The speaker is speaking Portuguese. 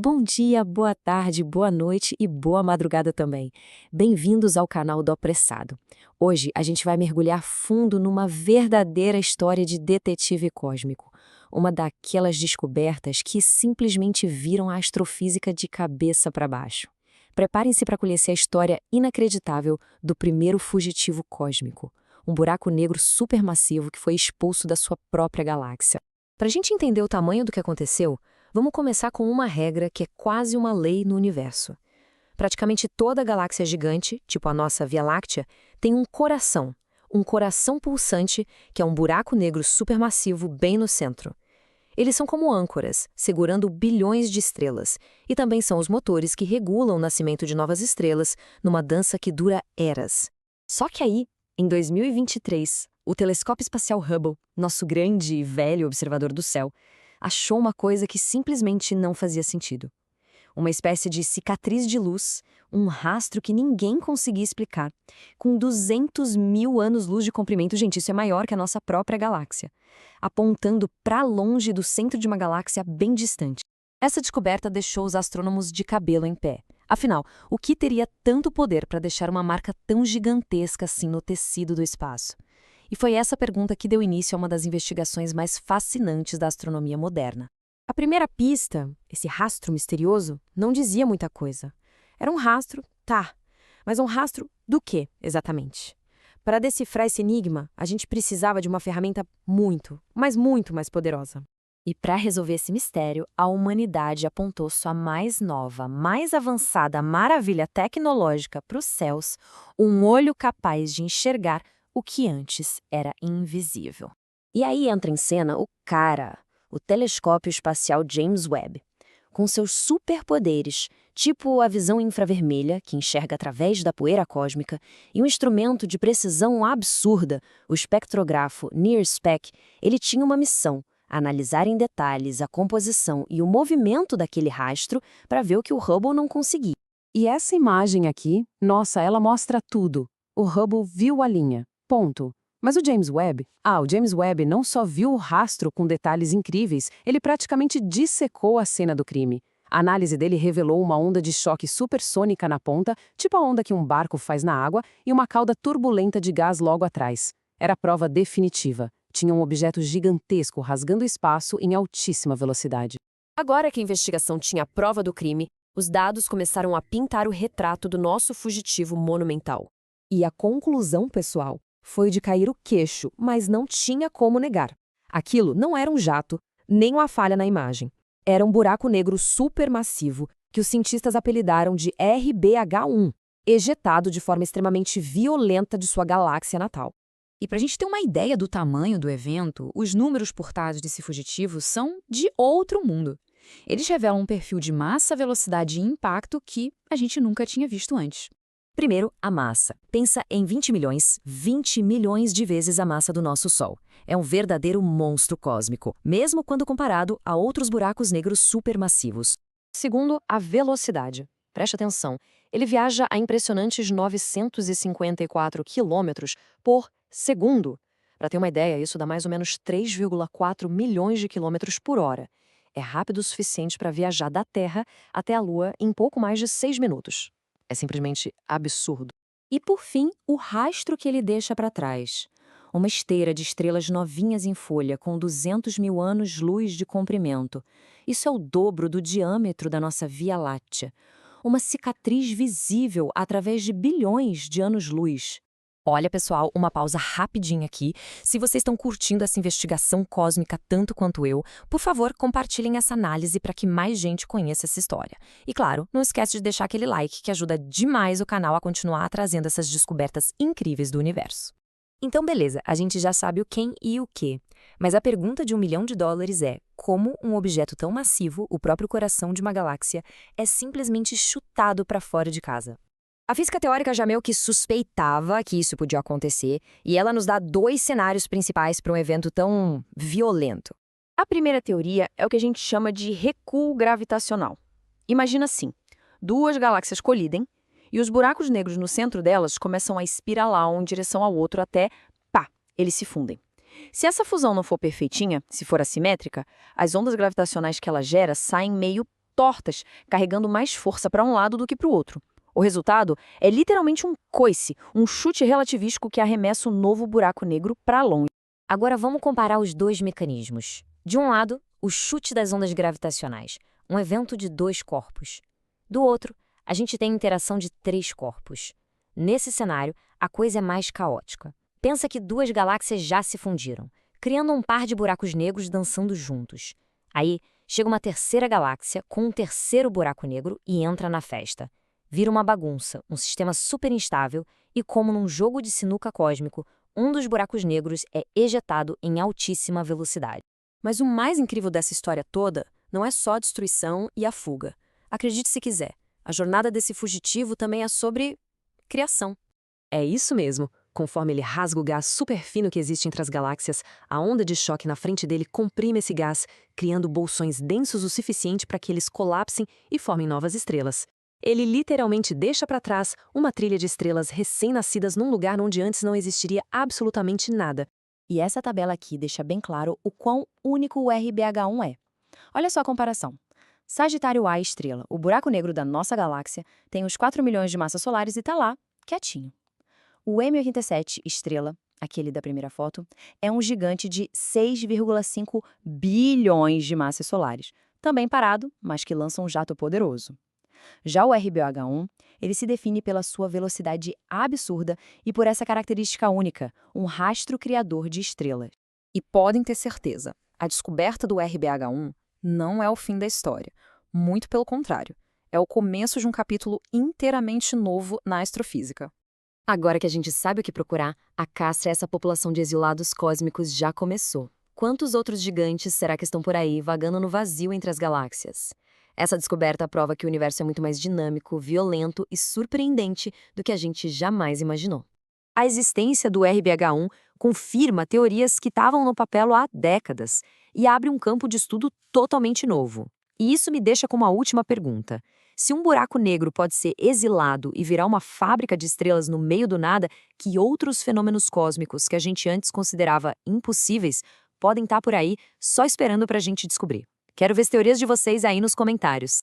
Bom dia, boa tarde, boa noite e boa madrugada também. Bem-vindos ao canal do Apressado. Hoje a gente vai mergulhar fundo numa verdadeira história de detetive cósmico. Uma daquelas descobertas que simplesmente viram a astrofísica de cabeça para baixo. Preparem-se para conhecer a história inacreditável do primeiro fugitivo cósmico, um buraco negro supermassivo que foi expulso da sua própria galáxia. Para a gente entender o tamanho do que aconteceu, vamos começar com uma regra que é quase uma lei no universo. Praticamente toda galáxia gigante, tipo a nossa Via Láctea, tem um coração pulsante, que é um buraco negro supermassivo bem no centro. Eles são como âncoras, segurando bilhões de estrelas, e também são os motores que regulam o nascimento de novas estrelas numa dança que dura eras. Só que aí, em 2023, o telescópio espacial Hubble, nosso grande e velho observador do céu, achou uma coisa que simplesmente não fazia sentido. Uma espécie de cicatriz de luz, um rastro que ninguém conseguia explicar, com 200 mil anos-luz de comprimento, gente, isso é maior que a nossa própria galáxia, apontando para longe do centro de uma galáxia bem distante. Essa descoberta deixou os astrônomos de cabelo em pé. Afinal, o que teria tanto poder para deixar uma marca tão gigantesca assim no tecido do espaço? E foi essa pergunta que deu início a uma das investigações mais fascinantes da astronomia moderna. A primeira pista, esse rastro misterioso, não dizia muita coisa. Era um rastro, tá, mas um rastro do quê, exatamente? Para decifrar esse enigma, a gente precisava de uma ferramenta muito, mas muito mais poderosa. E para resolver esse mistério, a humanidade apontou sua mais nova, mais avançada maravilha tecnológica para os céus, um olho capaz de enxergar o que antes era invisível. E aí entra em cena o telescópio espacial James Webb. Com seus superpoderes, tipo a visão infravermelha, que enxerga através da poeira cósmica, e um instrumento de precisão absurda, o espectrografo NIRSpec, ele tinha uma missão: analisar em detalhes a composição e o movimento daquele rastro para ver o que o Hubble não conseguia. E essa imagem aqui, nossa, ela mostra tudo. O Hubble viu a linha. Ponto. Mas o James Webb? O James Webb não só viu o rastro com detalhes incríveis, ele praticamente dissecou a cena do crime. A análise dele revelou uma onda de choque supersônica na ponta, tipo a onda que um barco faz na água, e uma cauda turbulenta de gás logo atrás. Era a prova definitiva. Tinha um objeto gigantesco rasgando o espaço em altíssima velocidade. Agora que a investigação tinha a prova do crime, os dados começaram a pintar o retrato do nosso fugitivo monumental. E a conclusão, pessoal, foi de cair o queixo, mas não tinha como negar. Aquilo não era um jato, nem uma falha na imagem. Era um buraco negro supermassivo que os cientistas apelidaram de RBH1, ejetado de forma extremamente violenta de sua galáxia natal. E para a gente ter uma ideia do tamanho do evento, os números portados desse fugitivo são de outro mundo. Eles revelam um perfil de massa, velocidade e impacto que a gente nunca tinha visto antes. Primeiro, a massa. Pensa em 20 milhões de vezes a massa do nosso Sol. É um verdadeiro monstro cósmico, mesmo quando comparado a outros buracos negros supermassivos. Segundo, a velocidade. Preste atenção, ele viaja a impressionantes 954 quilômetros por segundo. Para ter uma ideia, isso dá mais ou menos 3,4 milhões de quilômetros por hora. É rápido o suficiente para viajar da Terra até a Lua em pouco mais de 6 minutos. É simplesmente absurdo. E por fim, o rastro que ele deixa para trás. Uma esteira de estrelas novinhas em folha com 200 mil anos-luz de comprimento. Isso é o dobro do diâmetro da nossa Via Láctea. Uma cicatriz visível através de bilhões de anos-luz. Olha, pessoal, uma pausa rapidinha aqui. Se vocês estão curtindo essa investigação cósmica tanto quanto eu, por favor, compartilhem essa análise para que mais gente conheça essa história. E claro, não esquece de deixar aquele like que ajuda demais o canal a continuar trazendo essas descobertas incríveis do universo. Então, beleza, a gente já sabe o quem e o quê. Mas a pergunta de $1 milhão é: como um objeto tão massivo, o próprio coração de uma galáxia, é simplesmente chutado para fora de casa? A física teórica já meio que suspeitava que isso podia acontecer, e ela nos dá 2 cenários principais para um evento tão violento. A primeira teoria é o que a gente chama de recuo gravitacional. Imagina assim, 2 galáxias colidem, e os buracos negros no centro delas começam a espiralar um em direção ao outro até, eles se fundem. Se essa fusão não for perfeitinha, se for assimétrica, as ondas gravitacionais que ela gera saem meio tortas, carregando mais força para um lado do que para o outro. O resultado é literalmente um coice, um chute relativístico que arremessa o novo buraco negro para longe. Agora vamos comparar os dois mecanismos. De um lado, o chute das ondas gravitacionais, um evento de 2 corpos. Do outro, a gente tem a interação de 3 corpos. Nesse cenário, a coisa é mais caótica. Pensa que 2 galáxias já se fundiram, criando um par de buracos negros dançando juntos. Aí, chega uma terceira galáxia com um terceiro buraco negro e entra na festa. Vira uma bagunça, um sistema super instável e, como num jogo de sinuca cósmico, um dos buracos negros é ejetado em altíssima velocidade. Mas o mais incrível dessa história toda não é só a destruição e a fuga. Acredite se quiser, a jornada desse fugitivo também é sobre criação. É isso mesmo. Conforme ele rasga o gás super fino que existe entre as galáxias, a onda de choque na frente dele comprime esse gás, criando bolsões densos o suficiente para que eles colapsem e formem novas estrelas. Ele literalmente deixa para trás uma trilha de estrelas recém-nascidas num lugar onde antes não existiria absolutamente nada. E essa tabela aqui deixa bem claro o quão único o RBH1 é. Olha só a comparação. Sagitário A estrela, o buraco negro da nossa galáxia, tem uns 4 milhões de massas solares e tá lá, quietinho. O M87 estrela, aquele da primeira foto, é um gigante de 6,5 bilhões de massas solares, também parado, mas que lança um jato poderoso. Já o RBH1, ele se define pela sua velocidade absurda e por essa característica única, um rastro criador de estrelas. E podem ter certeza, a descoberta do RBH1 não é o fim da história. Muito pelo contrário, é o começo de um capítulo inteiramente novo na astrofísica. Agora que a gente sabe o que procurar, a caça a essa população de exilados cósmicos já começou. Quantos outros gigantes será que estão por aí, vagando no vazio entre as galáxias? Essa descoberta prova que o universo é muito mais dinâmico, violento e surpreendente do que a gente jamais imaginou. A existência do RBH1 confirma teorias que estavam no papel há décadas e abre um campo de estudo totalmente novo. E isso me deixa com uma última pergunta. Se um buraco negro pode ser exilado e virar uma fábrica de estrelas no meio do nada, que outros fenômenos cósmicos que a gente antes considerava impossíveis podem estar por aí só esperando para a gente descobrir? Quero ver as teorias de vocês aí nos comentários.